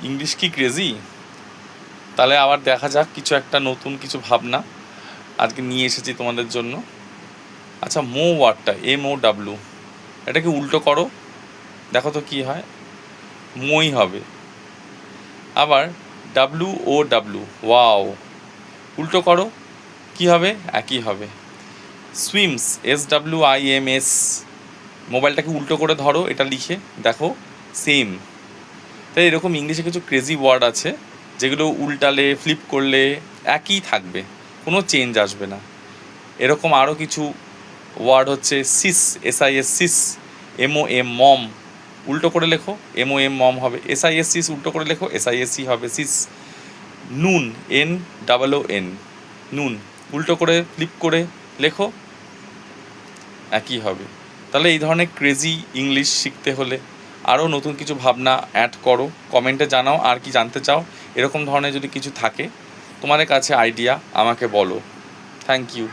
English কি crazy? তাহলে আবার দেখা যাক কিছু একটা নতুন কিছু ভাবনা আজকে নিয়ে এসেছি তোমাদের জন্য। আচ্ছা, ওয়ার্ডটা MOW, এটাকে উল্টো করো, দেখো তো কি হয়। মই হবে। আবার WOW, ওয়াও, উল্টো করো, কি হবে? একই হবে। সুইমস, SWIMS, মোবাইলটাকে উল্টো করে ধরো, এটা লিখে দেখো, সেম। তাই এরকম ইংলিশে কিছু ক্রেজি ওয়ার্ড আছে যেগুলো উল্টালে, ফ্লিপ করলে একই থাকবে, কোনো চেঞ্জ আসবে না। এরকম আরও কিছু ওয়ার্ড হচ্ছে সিস, SIS, সিস। MOM, মম, উল্টো করে লেখো MOM, মম হবে। SIS, সিস, উল্টো করে লেখো SISC হবে, সিস। নুন, NOON, নুন, উল্টো করে ফ্লিপ করে লেখো, একই হবে। তাহলে এই ধরনের ক্রেজি ইংলিশ শিখতে হলে আরও নতুন কিছু ভাবনা অ্যাড করো, কমেন্টে জানাও আর কি জানতে চাও। এরকম ধরনের যদি কিছু থাকে তোমাদের কাছে আইডিয়া, আমাকে বলো। Thank you.